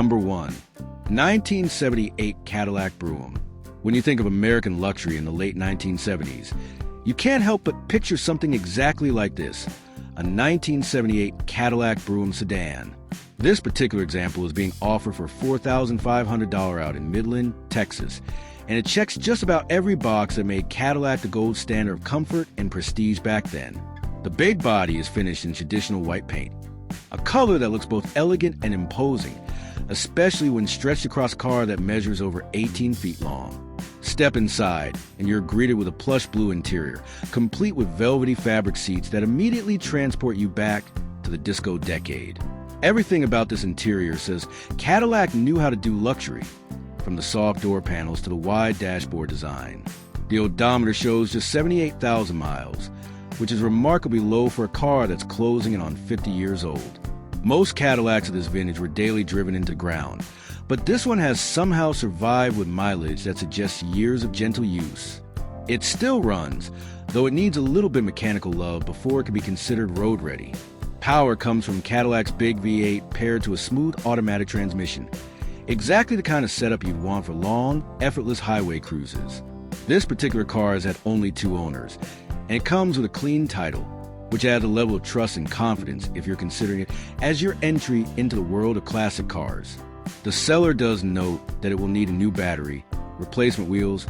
Number 1. 1978 Cadillac Brougham. When you think of American luxury in the late 1970s, you can't help but picture something exactly like this, a 1978 Cadillac Brougham sedan. This particular example is being offered for $4,500 out in Midland, Texas, and it checks just about every box that made Cadillac the gold standard of comfort and prestige back then. The big body is finished in traditional white paint, a color that looks both elegant and imposing, especially when stretched across a car that measures over 18 feet long. Step inside, and you're greeted with a plush blue interior, complete with velvety fabric seats that immediately transport you back to the disco decade. Everything about this interior says Cadillac knew how to do luxury, from the soft door panels to the wide dashboard design. The odometer shows just 78,000 miles, which is remarkably low for a car that's closing in on 50 years old. Most Cadillacs of this vintage were daily driven into the ground, but this one has somehow survived with mileage that suggests years of gentle use. It still runs, though it needs a little bit of mechanical love before it can be considered road ready. Power comes from Cadillac's big V8 paired to a smooth automatic transmission, exactly the kind of setup you'd want for long, effortless highway cruises. This particular car has had only 2 owners, and it comes with a clean title, which adds a level of trust and confidence if you're considering it as your entry into the world of classic cars. The seller does note that it will need a new battery, replacement wheels,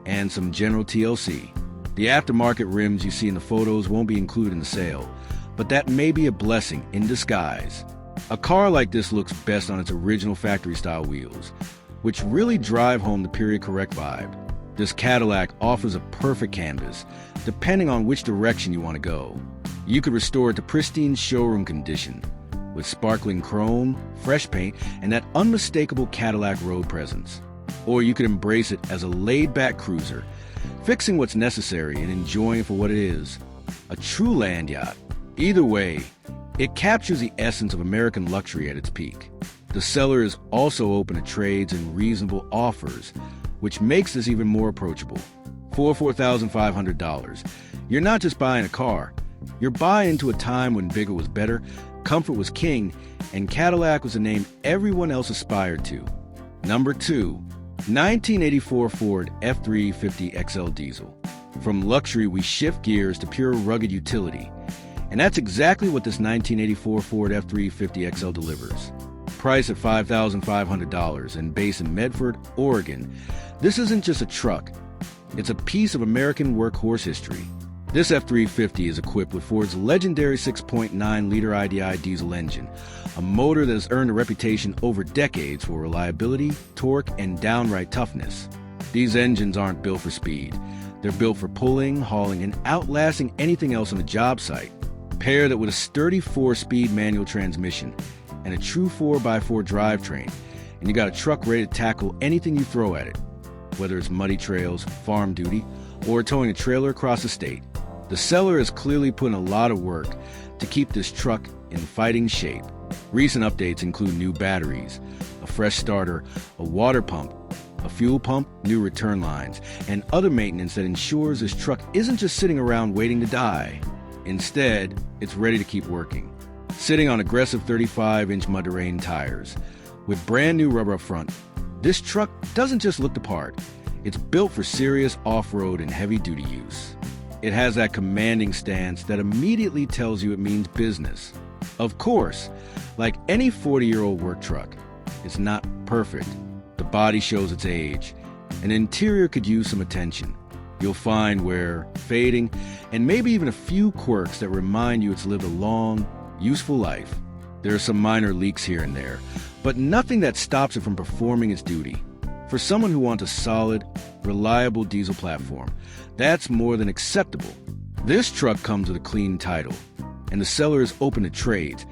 and some general TLC. The aftermarket rims you see in the photos won't be included in the sale, but that may be a blessing in disguise. A car like this looks best on its original factory-style wheels, which really drive home the period-correct vibe. This Cadillac offers a perfect canvas, depending on which direction you want to go. You could restore it to pristine showroom condition, with sparkling chrome, fresh paint, and that unmistakable Cadillac road presence. Or you could embrace it as a laid-back cruiser, fixing what's necessary and enjoying it for what it is, a true land yacht. Either way, it captures the essence of American luxury at its peak. The seller is also open to trades and reasonable offers, which makes this even more approachable. For $4,500, you're not just buying a car, you're buying into a time when bigger was better, comfort was king, and Cadillac was a name everyone else aspired to. Number 2. 1984 Ford F350 XL Diesel. From luxury, we shift gears to pure rugged utility. And that's exactly what this 1984 Ford F350 XL delivers. Priced at $5,500 and based in Medford, Oregon, this isn't just a truck. It's a piece of American workhorse history. This F350 is equipped with Ford's legendary 6.9-liter IDI diesel engine, a motor that has earned a reputation over decades for reliability, torque, and downright toughness. These engines aren't built for speed. They're built for pulling, hauling, and outlasting anything else on the job site. Pair that with a sturdy 4-speed manual transmission and a true 4x4 drivetrain, and you got a truck ready to tackle anything you throw at it, whether it's muddy trails, farm duty, or towing a trailer across the state. The seller has clearly put in a lot of work to keep this truck in fighting shape. Recent updates include new batteries, a fresh starter, a water pump, a fuel pump, new return lines, and other maintenance that ensures this truck isn't just sitting around waiting to die. Instead, it's ready to keep working. Sitting on aggressive 35-inch mud-terrain tires, with brand new rubber up front, this truck doesn't just look the part. It's built for serious off-road and heavy-duty use. It has that commanding stance that immediately tells you it means business. Of course, like any 40-year-old work truck, it's not perfect. The body shows its age. An interior could use some attention. You'll find wear, fading, and maybe even a few quirks that remind you it's lived a long, useful life. There are some minor leaks here and there, but nothing that stops it from performing its duty. For someone who wants a solid, reliable diesel platform, that's more than acceptable. This truck comes with a clean title, and the seller is open to trades,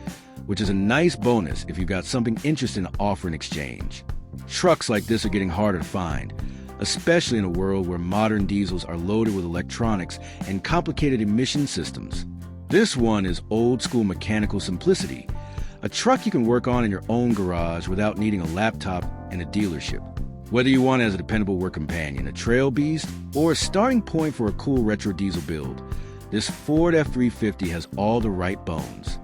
which is a nice bonus if you've got something interesting to offer in exchange. Trucks like this are getting harder to find, especially in a world where modern diesels are loaded with electronics and complicated emission systems. This one is old-school mechanical simplicity, a truck you can work on in your own garage without needing a laptop and a dealership. Whether you want it as a dependable work companion, a trail beast, or a starting point for a cool retro diesel build, this Ford F350 has all the right bones.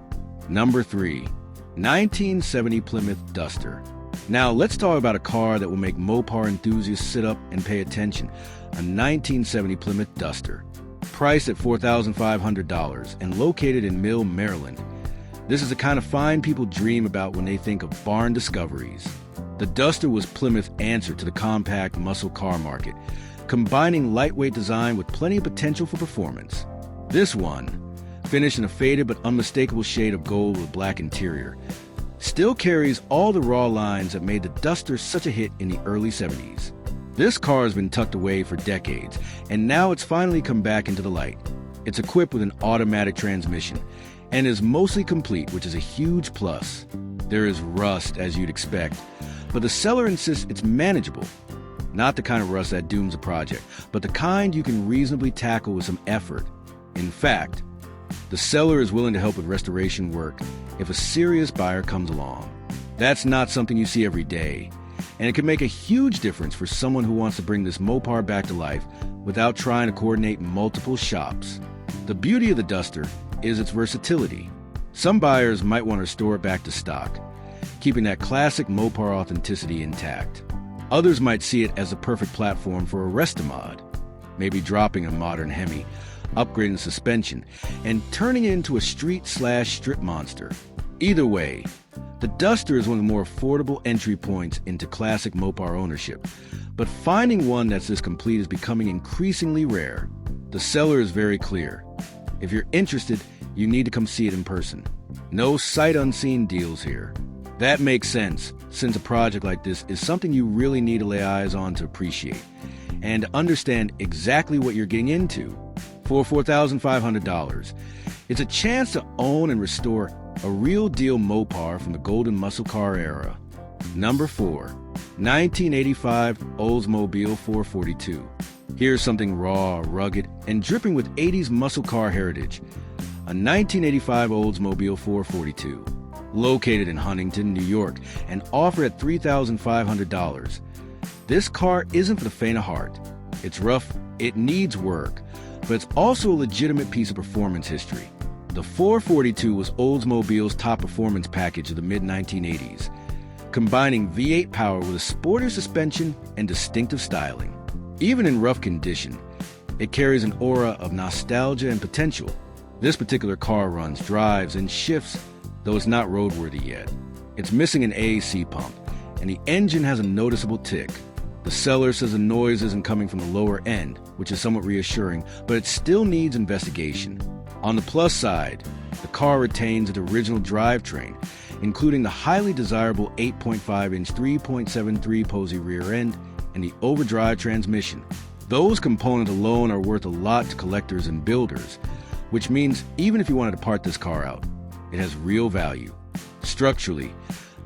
Number 3. 1970 Plymouth Duster. Now, let's talk about a car that will make Mopar enthusiasts sit up and pay attention. A 1970 Plymouth Duster. Priced at $4,500 and located in Mill, Maryland. This is the kind of find people dream about when they think of barn discoveries. The Duster was Plymouth's answer to the compact muscle car market, combining lightweight design with plenty of potential for performance. This one, finished in a faded but unmistakable shade of gold with black interior, still carries all the raw lines that made the Duster such a hit in the early 70s. This car has been tucked away for decades, and now it's finally come back into the light. It's equipped with an automatic transmission and is mostly complete, which is a huge plus. There is rust, as you'd expect, but the seller insists it's manageable. Not the kind of rust that dooms a project, but the kind you can reasonably tackle with some effort. In fact, the seller is willing to help with restoration work if a serious buyer comes along. That's not something you see every day, and it can make a huge difference for someone who wants to bring this Mopar back to life without trying to coordinate multiple shops. The beauty of the Duster is its versatility. Some buyers might want to restore it back to stock, keeping that classic Mopar authenticity intact. Others might see it as a perfect platform for a rest-a-mod, maybe dropping a modern Hemi, upgrading suspension, and turning it into a street/strip monster. Either way, the Duster is one of the more affordable entry points into classic Mopar ownership, but finding one that's this complete is becoming increasingly rare. The seller is very clear. If you're interested, you need to come see it in person. No sight unseen deals here. That makes sense, since a project like this is something you really need to lay eyes on to appreciate and understand exactly what you're getting into. For $4,500, it's a chance to own and restore a real deal Mopar from the golden muscle car era. Number 4, 1985 Oldsmobile 442. Here's something raw, rugged, and dripping with 80s muscle car heritage. A 1985 Oldsmobile 442. Located in Huntington, New York, and offered at $3,500. This car isn't for the faint of heart. It's rough, it needs work, but it's also a legitimate piece of performance history. The 442 was Oldsmobile's top performance package of the mid-1980s, combining V8 power with a sportier suspension and distinctive styling. Even in rough condition, it carries an aura of nostalgia and potential. This particular car runs, drives, and shifts, though it's not roadworthy yet. It's missing an AC pump, and the engine has a noticeable tick. The seller says the noise isn't coming from the lower end, which is somewhat reassuring, but it still needs investigation. On the plus side, the car retains its original drivetrain, including the highly desirable 8.5-inch 3.73 Posey rear end and the overdrive transmission. Those components alone are worth a lot to collectors and builders, which means even if you wanted to part this car out, it has real value. Structurally,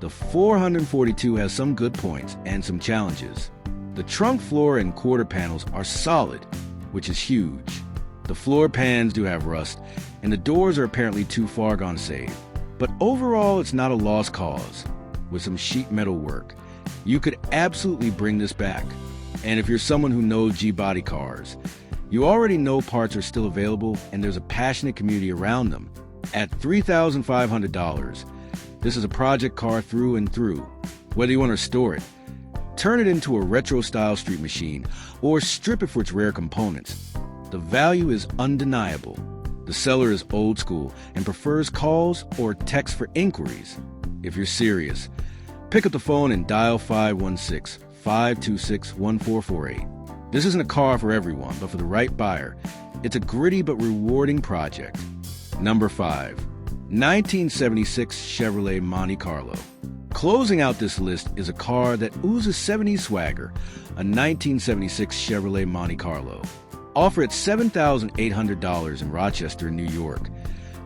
the 442 has some good points and some challenges. The trunk floor and quarter panels are solid, which is huge. The floor pans do have rust, and the doors are apparently too far gone to save. But overall, it's not a lost cause. With some sheet metal work, you could absolutely bring this back. And if you're someone who knows G-body cars, you already know parts are still available and there's a passionate community around them. At $3,500, this is a project car through and through. Whether you want to restore it, turn it into a retro-style street machine, or strip it for its rare components, the value is undeniable. The seller is old school and prefers calls or text for inquiries. If you're serious, pick up the phone and dial 516-526-1448. This isn't a car for everyone, but for the right buyer, it's a gritty but rewarding project. Number 5, 1976 Chevrolet Monte Carlo. Closing out this list is a car that oozes 70s swagger, a 1976 Chevrolet Monte Carlo. Offered at $7,800 in Rochester, New York.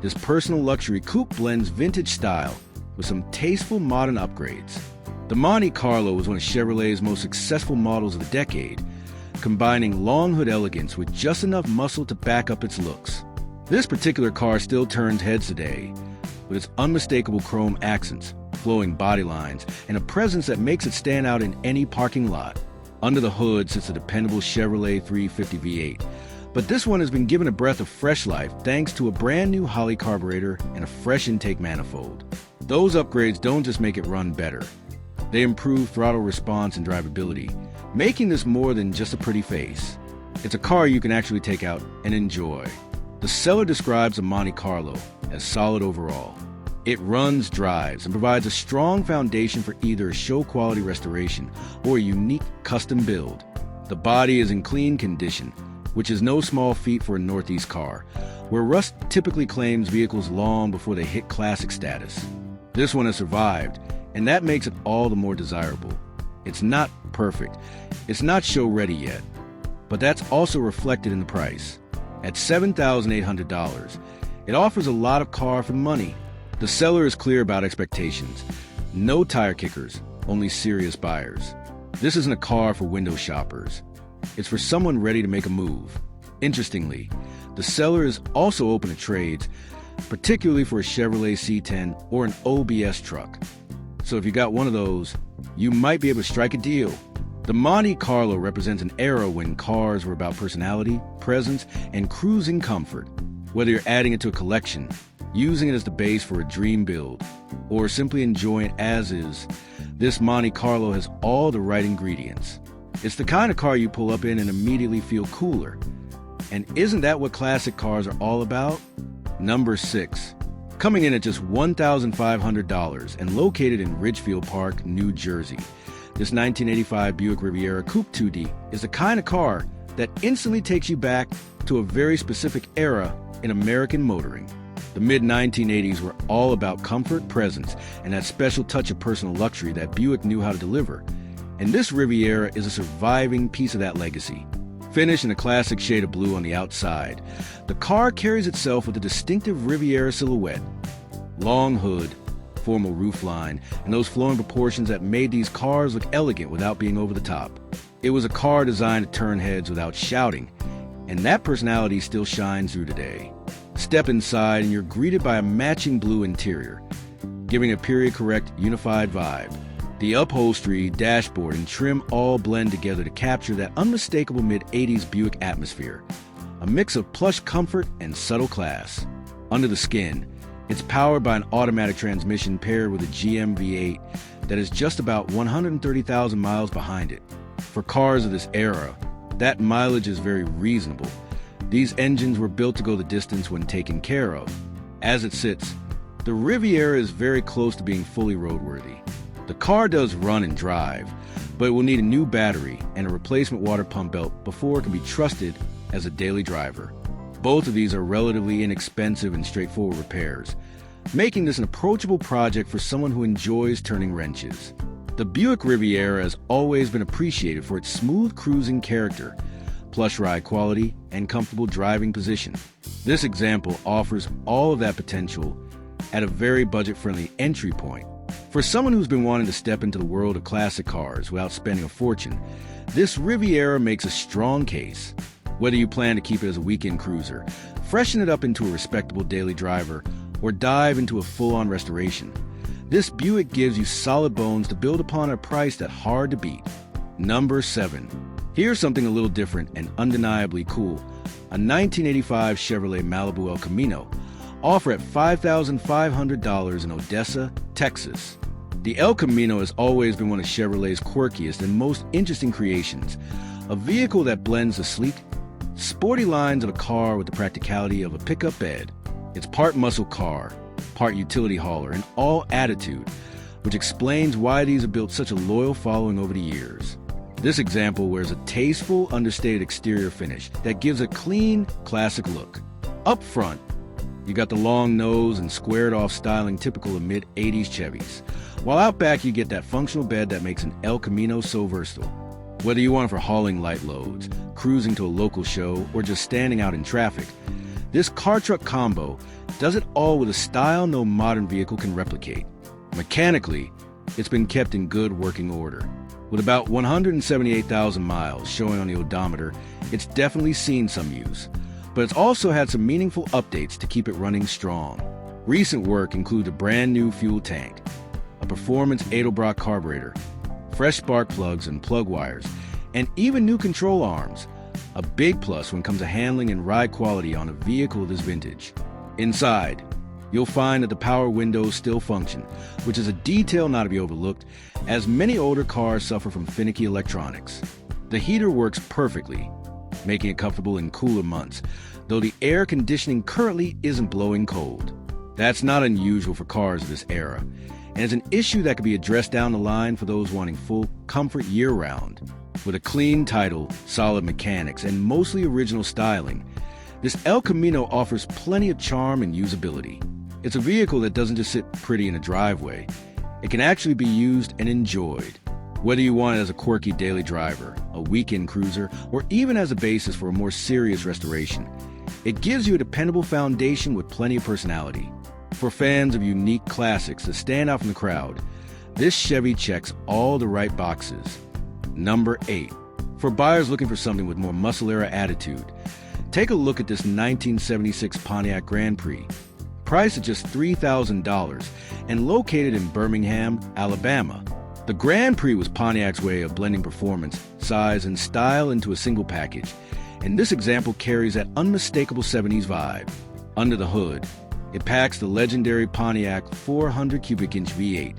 This personal luxury coupe blends vintage style with some tasteful modern upgrades. The Monte Carlo was one of Chevrolet's most successful models of the decade, combining long hood elegance with just enough muscle to back up its looks. This particular car still turns heads today, with its unmistakable chrome accents, flowing body lines, and a presence that makes it stand out in any parking lot. Under the hood sits a dependable Chevrolet 350 V8, but this one has been given a breath of fresh life thanks to a brand new Holley carburetor and a fresh intake manifold. Those upgrades don't just make it run better, They improve throttle response and drivability, making this more than just a pretty face. It's a car you can actually take out and enjoy. The seller describes the Monte Carlo as solid overall. It runs, drives, and provides a strong foundation for either a show-quality restoration or a unique custom build. The body is in clean condition, which is no small feat for a Northeast car, where rust typically claims vehicles long before they hit classic status. This one has survived, and that makes it all the more desirable. It's not perfect, it's not show-ready yet, but that's also reflected in the price. At $7,800, it offers a lot of car for the money. The seller is clear about expectations. No tire kickers, only serious buyers. This isn't a car for window shoppers. It's for someone ready to make a move. Interestingly, the seller is also open to trades, particularly for a Chevrolet C10 or an OBS truck. So if you got one of those, you might be able to strike a deal. The Monte Carlo represents an era when cars were about personality, presence, and cruising comfort. Whether you're adding it to a collection, using it as the base for a dream build, or simply enjoying it as is, this Monte Carlo has all the right ingredients. It's the kind of car you pull up in and immediately feel cooler. And isn't that what classic cars are all about? Number 6. Coming in at just $1,500 and located in Ridgefield Park, New Jersey. This 1985 Buick Riviera Coupe 2D is the kind of car that instantly takes you back to a very specific era in American motoring. The mid-1980s were all about comfort, presence, and that special touch of personal luxury that Buick knew how to deliver. And this Riviera is a surviving piece of that legacy. Finished in a classic shade of blue on the outside, the car carries itself with a distinctive Riviera silhouette. Long hood, formal roofline, and those flowing proportions that made these cars look elegant without being over the top. It was a car designed to turn heads without shouting, and that personality still shines through today. Step inside and you're greeted by a matching blue interior, giving a period-correct, unified vibe. The upholstery, dashboard, and trim all blend together to capture that unmistakable mid-80s Buick atmosphere, a mix of plush comfort and subtle class. Under the skin, it's powered by an automatic transmission paired with a GM V8 that is just about 130,000 miles behind it. For cars of this era, that mileage is very reasonable. These engines were built to go the distance when taken care of. As it sits, the Riviera is very close to being fully roadworthy. The car does run and drive, but it will need a new battery and a replacement water pump belt before it can be trusted as a daily driver. Both of these are relatively inexpensive and straightforward repairs, making this an approachable project for someone who enjoys turning wrenches. The Buick Riviera has always been appreciated for its smooth cruising character, plush ride quality, and comfortable driving position. This example offers all of that potential at a very budget-friendly entry point. For someone who's been wanting to step into the world of classic cars without spending a fortune, this Riviera makes a strong case. Whether you plan to keep it as a weekend cruiser, freshen it up into a respectable daily driver, or dive into a full-on restoration, this Buick gives you solid bones to build upon at a price that's hard to beat. Number 7. Here's something a little different and undeniably cool. A 1985 Chevrolet Malibu El Camino, offered at $5,500 in Odessa, Texas. The El Camino has always been one of Chevrolet's quirkiest and most interesting creations, a vehicle that blends the sleek, sporty lines of a car with the practicality of a pickup bed. It's part muscle car, part utility hauler, and all attitude, which explains why these have built such a loyal following over the years. This example wears a tasteful, understated exterior finish that gives a clean, classic look. Up front, you got the long nose and squared-off styling typical of mid-80s Chevys, while out back you get that functional bed that makes an El Camino so versatile. Whether you want it for hauling light loads, cruising to a local show, or just standing out in traffic, this car-truck combo does it all with a style no modern vehicle can replicate. Mechanically, it's been kept in good working order. With about 178,000 miles showing on the odometer, it's definitely seen some use, but it's also had some meaningful updates to keep it running strong. Recent work includes a brand new fuel tank, a performance Edelbrock carburetor, fresh spark plugs and plug wires, and even new control arms, a big plus when it comes to handling and ride quality on a vehicle of this vintage. Inside, You'll find that the power windows still function, which is a detail not to be overlooked, as many older cars suffer from finicky electronics. The heater works perfectly, making it comfortable in cooler months, though the air conditioning currently isn't blowing cold. That's not unusual for cars of this era, and is an issue that could be addressed down the line for those wanting full comfort year-round. With a clean title, solid mechanics, and mostly original styling, this El Camino offers plenty of charm and usability. It's a vehicle that doesn't just sit pretty in a driveway. It can actually be used and enjoyed. Whether you want it as a quirky daily driver, a weekend cruiser, or even as a basis for a more serious restoration, it gives you a dependable foundation with plenty of personality. For fans of unique classics that stand out from the crowd, this Chevy checks all the right boxes. Number 8. For buyers looking for something with more muscle-era attitude, take a look at this 1976 Pontiac Grand Prix. Priced at just $3,000 and located in Birmingham, Alabama. The Grand Prix was Pontiac's way of blending performance, size, and style into a single package, and this example carries that unmistakable 70s vibe. Under the hood, it packs the legendary Pontiac 400 cubic inch V8,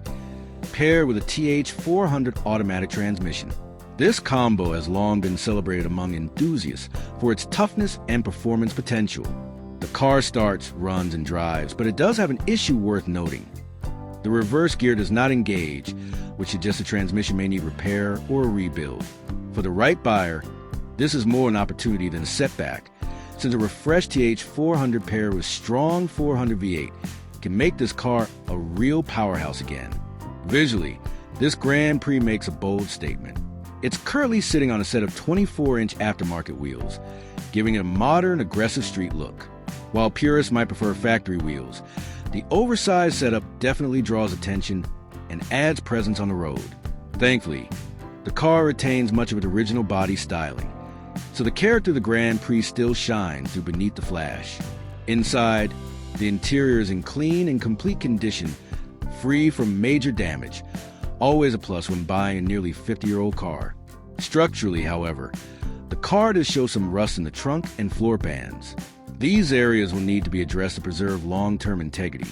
paired with a TH400 automatic transmission. This combo has long been celebrated among enthusiasts for its toughness and performance potential. The car starts, runs, and drives, but it does have an issue worth noting. The reverse gear does not engage, which suggests the transmission may need repair or a rebuild. For the right buyer, this is more an opportunity than a setback, since a refreshed TH400 paired with strong 400 V8 can make this car a real powerhouse again. Visually, this Grand Prix makes a bold statement. It's currently sitting on a set of 24-inch aftermarket wheels, giving it a modern, aggressive street look. While purists might prefer factory wheels, the oversized setup definitely draws attention and adds presence on the road. Thankfully, the car retains much of its original body styling, so the character of the Grand Prix still shines through beneath the flash. Inside, the interior is in clean and complete condition, free from major damage, always a plus when buying a nearly 50-year-old car. Structurally, however, the car does show some rust in the trunk and floor pans. These areas will need to be addressed to preserve long-term integrity,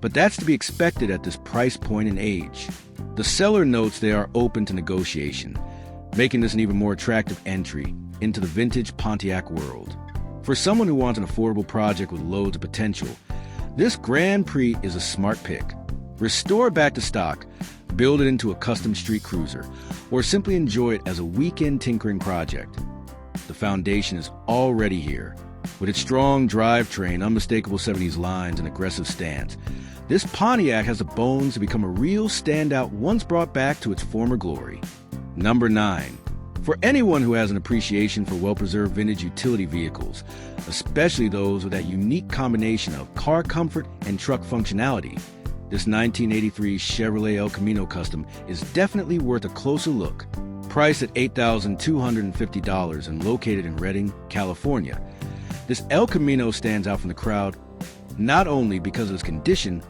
but that's to be expected at this price point and age. The seller notes they are open to negotiation, making this an even more attractive entry into the vintage Pontiac world. For someone who wants an affordable project with loads of potential, this Grand Prix is a smart pick. Restore it back to stock, build it into a custom street cruiser, or simply enjoy it as a weekend tinkering project. The foundation is already here. With its strong drivetrain, unmistakable 70s lines, and aggressive stance, this Pontiac has the bones to become a real standout once brought back to its former glory. Number 9. For anyone who has an appreciation for well-preserved vintage utility vehicles, especially those with that unique combination of car comfort and truck functionality, this 1983 Chevrolet El Camino Custom is definitely worth a closer look. Priced at $8,250 and located in Redding, California, this El Camino stands out from the crowd not only because of its condition,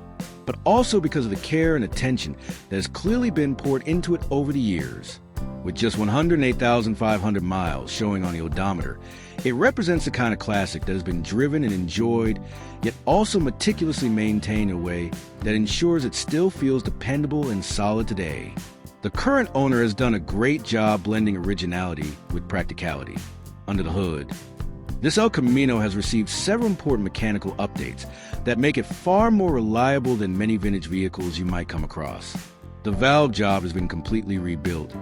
but also because of the care and attention that has clearly been poured into it over the years. With just 108,500 miles showing on the odometer, it represents the kind of classic that has been driven and enjoyed, yet also meticulously maintained in a way that ensures it still feels dependable and solid today. The current owner has done a great job blending originality with practicality. Under the hood, this El Camino has received several important mechanical updates that make it far more reliable than many vintage vehicles you might come across. The valve job has been completely rebuilt,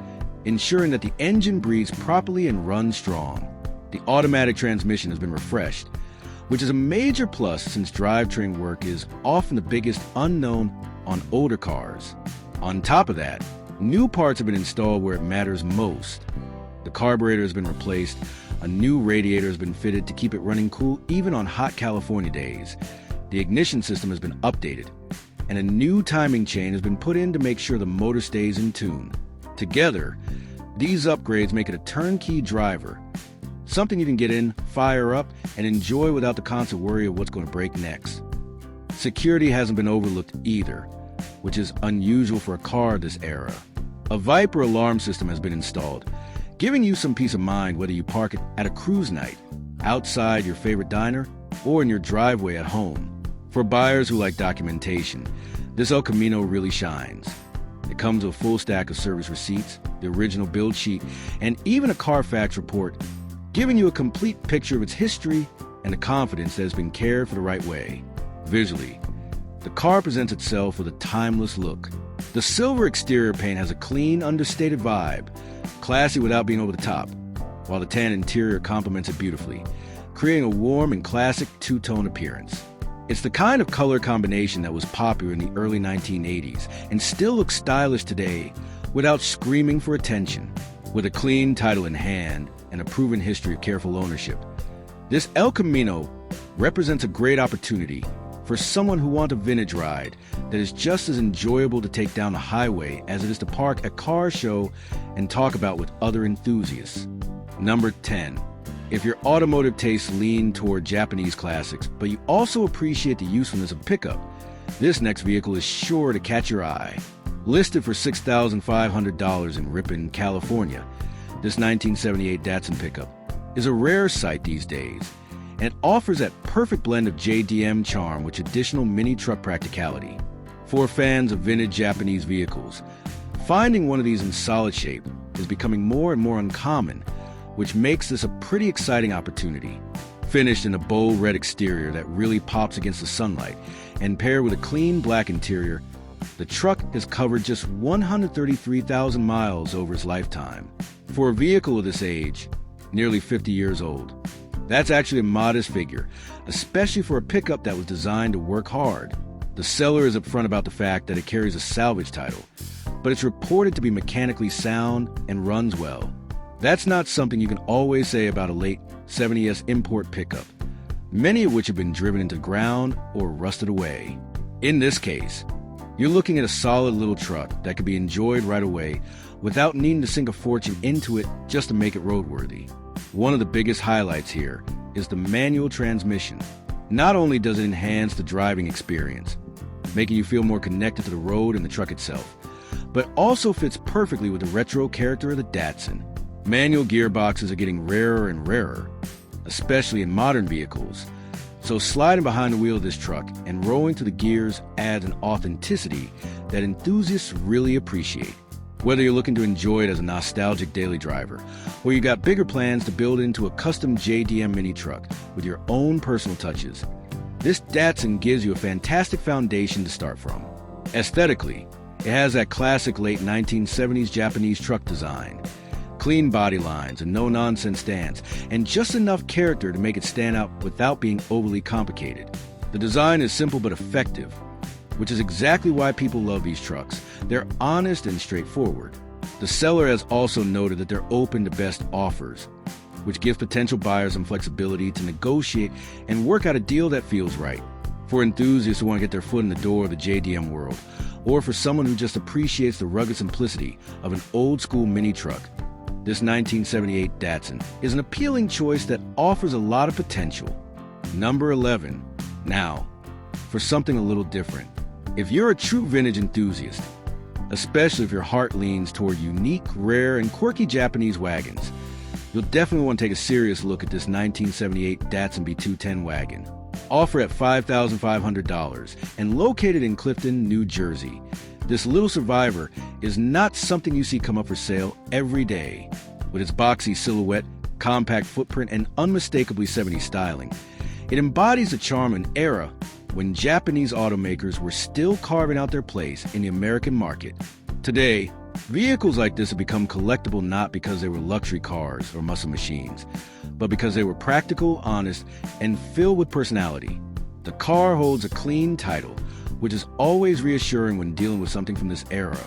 ensuring that the engine breathes properly and runs strong. The automatic transmission has been refreshed, which is a major plus since drivetrain work is often the biggest unknown on older cars. On top of that, new parts have been installed where it matters most. The carburetor has been replaced, a new radiator has been fitted to keep it running cool even on hot California days. The ignition system has been updated, and a new timing chain has been put in to make sure the motor stays in tune. Together, these upgrades make it a turnkey driver, something you can get in, fire up, and enjoy without the constant worry of what's going to break next. Security hasn't been overlooked either, which is unusual for a car of this era. A Viper alarm system has been installed, giving you some peace of mind whether you park it at a cruise night, outside your favorite diner, or in your driveway at home. For buyers who like documentation, this El Camino really shines. It comes with a full stack of service receipts, the original build sheet, and even a Carfax report, giving you a complete picture of its history and the confidence that has been cared for the right way. Visually, the car presents itself with a timeless look. The silver exterior paint has a clean, understated vibe, classy without being over the top, while the tan interior complements it beautifully, creating a warm and classic two-tone appearance. It's the kind of color combination that was popular in the early 1980s and still looks stylish today without screaming for attention. With a clean title in hand and a proven history of careful ownership, this El Camino represents a great opportunity for someone who wants a vintage ride that is just as enjoyable to take down the highway as it is to park at a car show and talk about with other enthusiasts. Number 10. If your automotive tastes lean toward Japanese classics, but you also appreciate the usefulness of pickup, this next vehicle is sure to catch your eye. Listed for $6,500 in Ripon, California, this 1978 Datsun pickup is a rare sight these days, and it offers that perfect blend of JDM charm with additional mini truck practicality. For fans of vintage Japanese vehicles, finding one of these in solid shape is becoming more and more uncommon, which makes this a pretty exciting opportunity. Finished in a bold red exterior that really pops against the sunlight, and paired with a clean black interior, the truck has covered just 133,000 miles over its lifetime. For a vehicle of this age, nearly 50 years old, that's actually a modest figure, especially for a pickup that was designed to work hard. The seller is upfront about the fact that it carries a salvage title, but it's reported to be mechanically sound and runs well. That's not something you can always say about a late 70s import pickup, many of which have been driven into the ground or rusted away. In this case, you're looking at a solid little truck that can be enjoyed right away without needing to sink a fortune into it just to make it roadworthy. One of the biggest highlights here is the manual transmission. Not only does it enhance the driving experience, making you feel more connected to the road and the truck itself, but also fits perfectly with the retro character of the Datsun. Manual gearboxes are getting rarer and rarer, especially in modern vehicles, so sliding behind the wheel of this truck and rolling to the gears adds an authenticity that enthusiasts really appreciate. Whether you're looking to enjoy it as a nostalgic daily driver, or you got bigger plans to build into a custom JDM mini truck with your own personal touches, this Datsun gives you a fantastic foundation to start from. Aesthetically, it has that classic late 1970s Japanese truck design. Clean body lines, a no-nonsense stance, and just enough character to make it stand out without being overly complicated. The design is simple but effective, which is exactly why people love these trucks. They're honest and straightforward. The seller has also noted that they're open to best offers, which gives potential buyers some flexibility to negotiate and work out a deal that feels right. For enthusiasts who want to get their foot in the door of the JDM world, or for someone who just appreciates the rugged simplicity of an old-school mini truck, this 1978 Datsun is an appealing choice that offers a lot of potential. Number 11. Now, for something a little different. If you're a true vintage enthusiast, especially if your heart leans toward unique, rare, and quirky Japanese wagons, you'll definitely want to take a serious look at this 1978 Datsun B210 wagon. Offered at $5,500 and located in Clifton, New Jersey, this little survivor is not something you see come up for sale every day. With its boxy silhouette, compact footprint, and unmistakably 70s styling, it embodies the charm and era when Japanese automakers were still carving out their place in the American market. Today, vehicles like this have become collectible not because they were luxury cars or muscle machines, but because they were practical, honest, and filled with personality. The car holds a clean title, which is always reassuring when dealing with something from this era.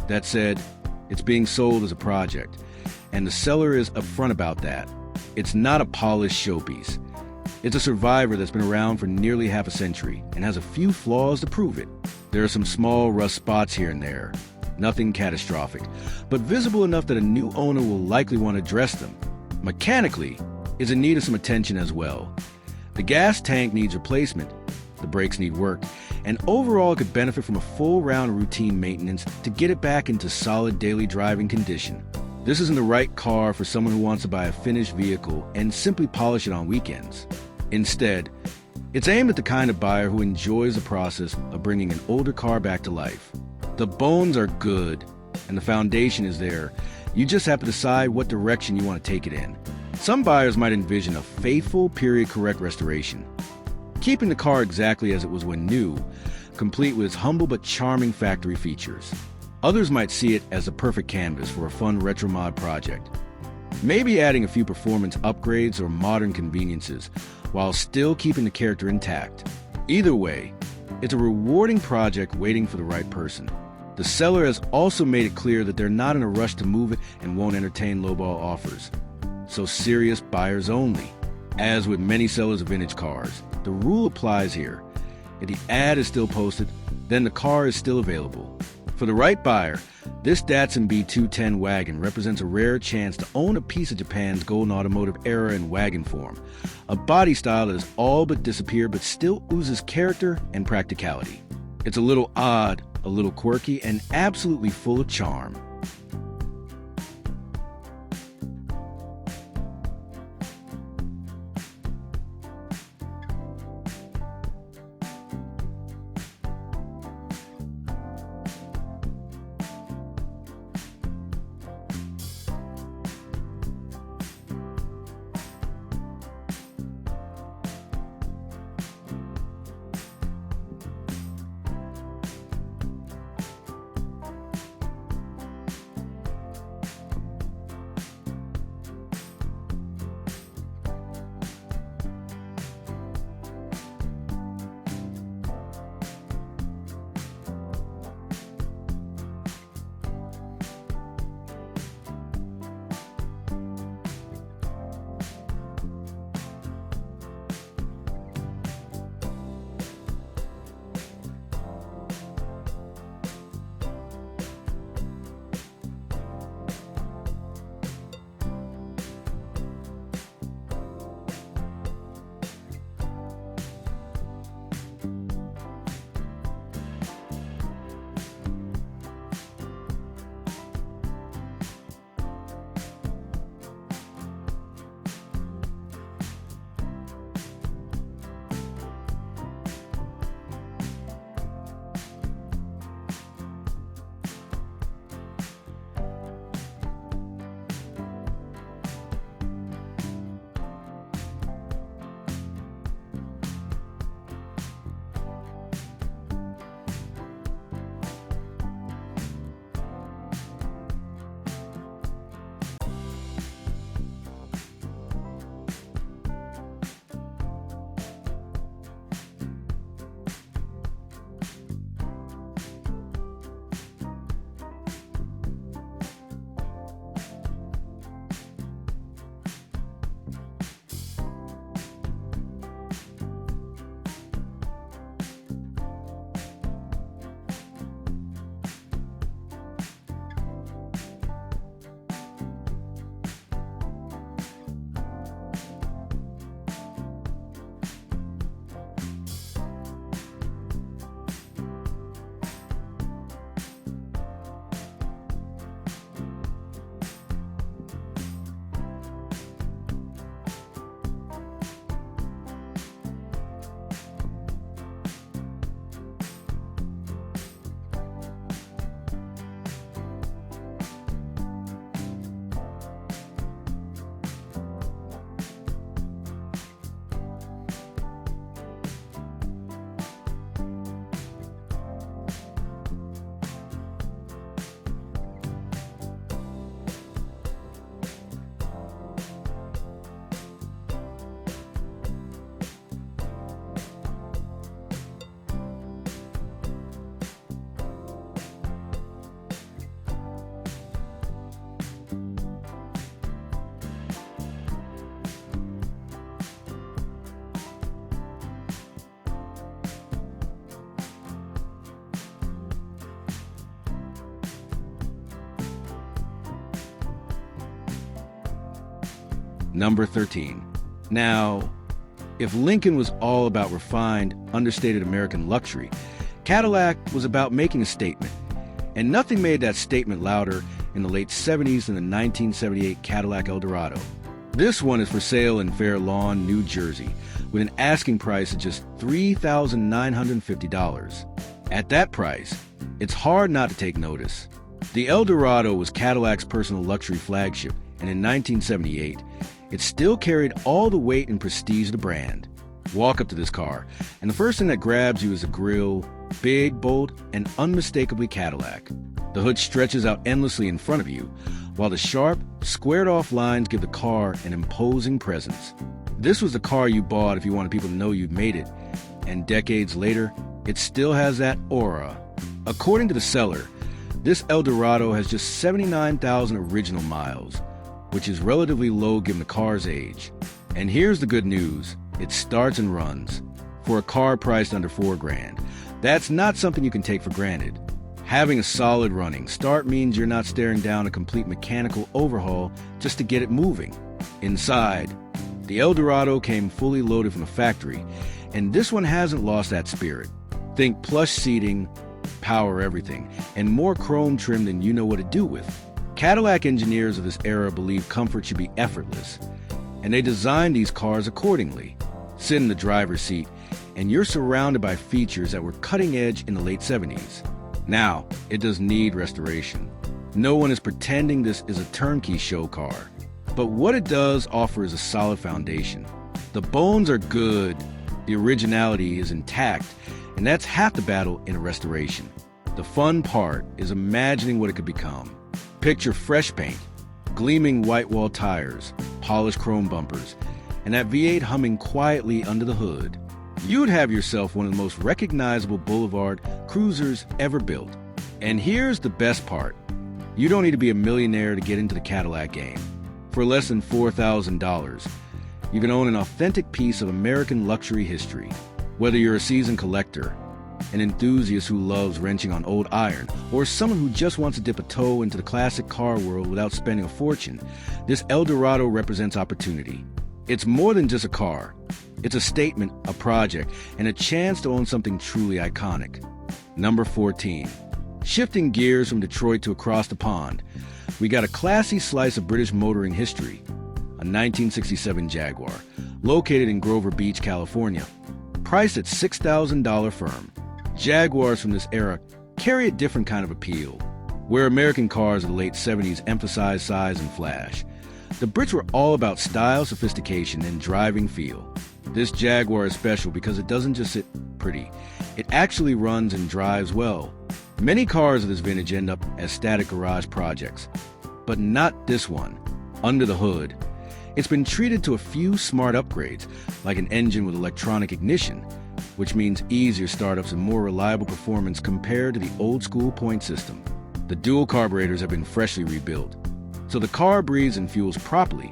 That said, it's being sold as a project, and the seller is upfront about that. It's not a polished showpiece. It's a survivor that's been around for nearly half a century and has a few flaws to prove it. There are some small rust spots here and there, nothing catastrophic, but visible enough that a new owner will likely want to address them. Mechanically, it's in need of some attention as well. The gas tank needs replacement, the brakes need work, and overall it could benefit from a full round of routine maintenance to get it back into solid daily driving condition. This isn't the right car for someone who wants to buy a finished vehicle and simply polish it on weekends. Instead, It's aimed at the kind of buyer who enjoys the process of bringing an older car back to life. The bones are good, and the foundation is there. You just have to decide what direction you want to take it in. Some buyers might envision a faithful, period-correct restoration, keeping the car exactly as it was when new, complete with its humble but charming factory features. Others might see it as a perfect canvas for a fun retro mod project, maybe adding a few performance upgrades or modern conveniences, while still keeping the character intact. Either way, it's a rewarding project waiting for the right person. The seller has also made it clear that they're not in a rush to move it and won't entertain lowball offers. So serious buyers only. As with many sellers of vintage cars, the rule applies here. If the ad is still posted, then the car is still available. For the right buyer, this Datsun B210 wagon represents a rare chance to own a piece of Japan's golden automotive era in wagon form, a body style that has all but disappeared but still oozes character and practicality. It's a little odd, a little quirky, and absolutely full of charm. Number 13. Now, if Lincoln was all about refined, understated American luxury, Cadillac was about making a statement. And nothing made that statement louder in the late 70s than the 1978 Cadillac Eldorado. This one is for sale in Fair Lawn, New Jersey, with an asking price of just $3,950. At that price, it's hard not to take notice. The Eldorado was Cadillac's personal luxury flagship, and in 1978, it still carried all the weight and prestige of the brand. Walk up to this car, and the first thing that grabs you is the grille, big, bold, and unmistakably Cadillac. The hood stretches out endlessly in front of you, while the sharp, squared-off lines give the car an imposing presence. This was the car you bought if you wanted people to know you'd made it, and decades later, it still has that aura. According to the seller, this Eldorado has just 79,000 original miles, which is relatively low given the car's age. And here's the good news. It starts and runs. For a car priced under $4,000, that's not something you can take for granted. Having a solid running start means you're not staring down a complete mechanical overhaul just to get it moving. Inside, the Eldorado came fully loaded from the factory, and this one hasn't lost that spirit. Think plush seating, power everything, and more chrome trim than you know what to do with. Cadillac engineers of this era believe comfort should be effortless, and they designed these cars accordingly. Sit in the driver's seat, and you're surrounded by features that were cutting edge in the late 70s. Now, it does need restoration. No one is pretending this is a turnkey show car, but what it does offer is a solid foundation. The bones are good, the originality is intact, and that's half the battle in a restoration. The fun part is imagining what it could become. Picture fresh paint, gleaming white wall tires, polished chrome bumpers, and that V8 humming quietly under the hood. You'd have yourself one of the most recognizable boulevard cruisers ever built. And here's the best part. You don't need to be a millionaire to get into the Cadillac game. For less than $4,000, you can own an authentic piece of American luxury history. Whether you're a seasoned collector, an enthusiast who loves wrenching on old iron, or someone who just wants to dip a toe into the classic car world without spending a fortune, this Eldorado represents opportunity. It's more than just a car. It's a statement, a project, and a chance to own something truly iconic. Number 14. Shifting gears from Detroit to across the pond, we got a classy slice of British motoring history. A 1967 Jaguar, located in Grover Beach, California. Priced at $6,000 firm. Jaguars from this era carry a different kind of appeal. Where American cars of the late 70s emphasized size and flash, the Brits were all about style, sophistication, and driving feel. This Jaguar is special because it doesn't just sit pretty, it actually runs and drives well. Many cars of this vintage end up as static garage projects, but not this one. Under the hood, it's been treated to a few smart upgrades, like an engine with electronic ignition, which means easier startups and more reliable performance compared to the old-school point system. The dual carburetors have been freshly rebuilt, so the car breathes and fuels properly,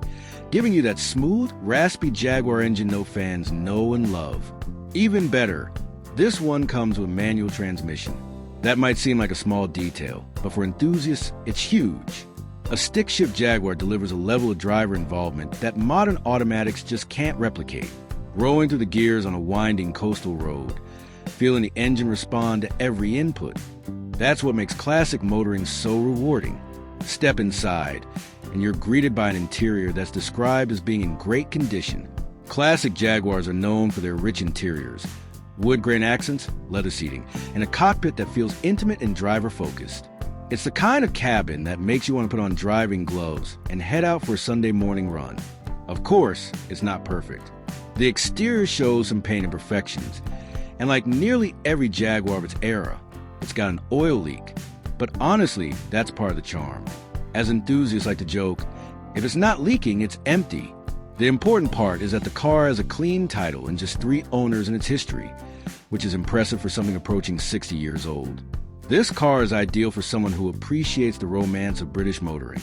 giving you that smooth, raspy Jaguar engine no fans know and love. Even better, this one comes with a manual transmission. That might seem like a small detail, but for enthusiasts, it's huge. A stick-shift Jaguar delivers a level of driver involvement that modern automatics just can't replicate. Rolling through the gears on a winding coastal road, feeling the engine respond to every input. That's what makes classic motoring so rewarding. Step inside, and you're greeted by an interior that's described as being in great condition. Classic Jaguars are known for their rich interiors, wood grain accents, leather seating, and a cockpit that feels intimate and driver-focused. It's the kind of cabin that makes you want to put on driving gloves and head out for a Sunday morning run. Of course, it's not perfect. The exterior shows some paint imperfections, and like nearly every Jaguar of its era, it's got an oil leak. But honestly, that's part of the charm. As enthusiasts like to joke, if it's not leaking, it's empty. The important part is that the car has a clean title and just 3 owners in its history, which is impressive for something approaching 60 years old. This car is ideal for someone who appreciates the romance of British motoring.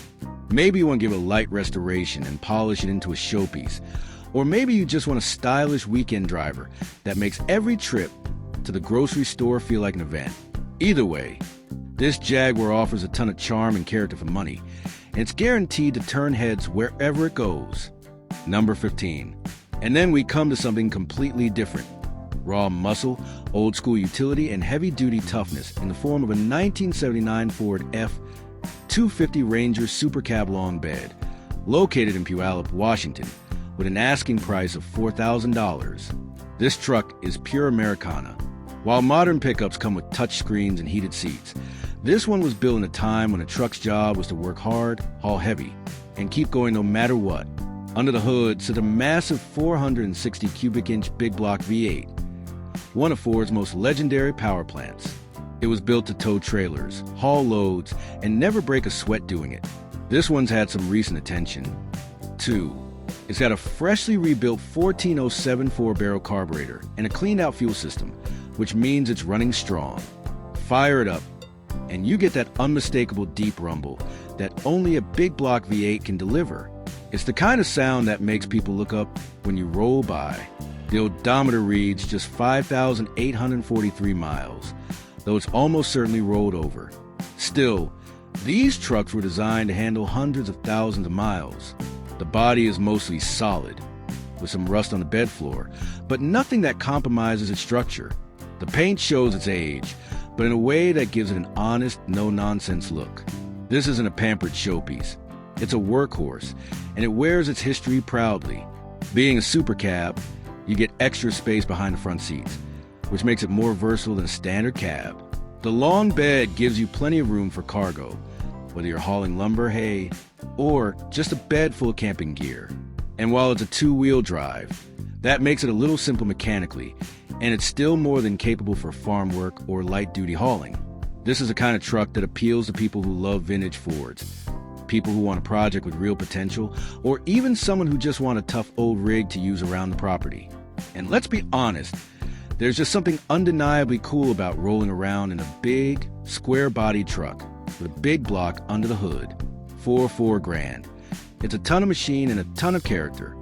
Maybe you want to give it a light restoration and polish it into a showpiece, or maybe you just want a stylish weekend driver that makes every trip to the grocery store feel like an event. Either way, this Jaguar offers a ton of charm and character for money, and it's guaranteed to turn heads wherever it goes. Number 15. And then we come to something completely different. Raw muscle, old-school utility, and heavy-duty toughness in the form of a 1979 Ford F-250 Ranger Super Cab long bed, located in Puyallup, Washington, with an asking price of $4,000. This truck is pure Americana. While modern pickups come with touchscreens and heated seats, this one was built in a time when a truck's job was to work hard, haul heavy, and keep going no matter what. Under the hood sits a massive 460 cubic inch big block V8, one of Ford's most legendary power plants. It was built to tow trailers, haul loads, and never break a sweat doing it. This one's had some recent attention, too. It's got a freshly rebuilt 1407 4-barrel carburetor and a cleaned-out fuel system, which means it's running strong. Fire it up, and you get that unmistakable deep rumble that only a big block V8 can deliver. It's the kind of sound that makes people look up when you roll by. The odometer reads just 5,843 miles, though it's almost certainly rolled over. Still, these trucks were designed to handle hundreds of thousands of miles. The body is mostly solid, with some rust on the bed floor, but nothing that compromises its structure. The paint shows its age, but in a way that gives it an honest, no-nonsense look. This isn't a pampered showpiece. It's a workhorse, and it wears its history proudly. Being a super cab, you get extra space behind the front seats, which makes it more versatile than a standard cab. The long bed gives you plenty of room for cargo, whether you're hauling lumber, hay, or just a bed full of camping gear. And while it's a two-wheel drive, that makes it a little simple mechanically, and it's still more than capable for farm work or light-duty hauling. This is a kind of truck that appeals to people who love vintage Fords, people who want a project with real potential, or even someone who just want a tough old rig to use around the property. And let's be honest, there's just something undeniably cool about rolling around in a big, square-bodied truck with a big block under the hood for $4 grand. It's a ton of machine and a ton of character.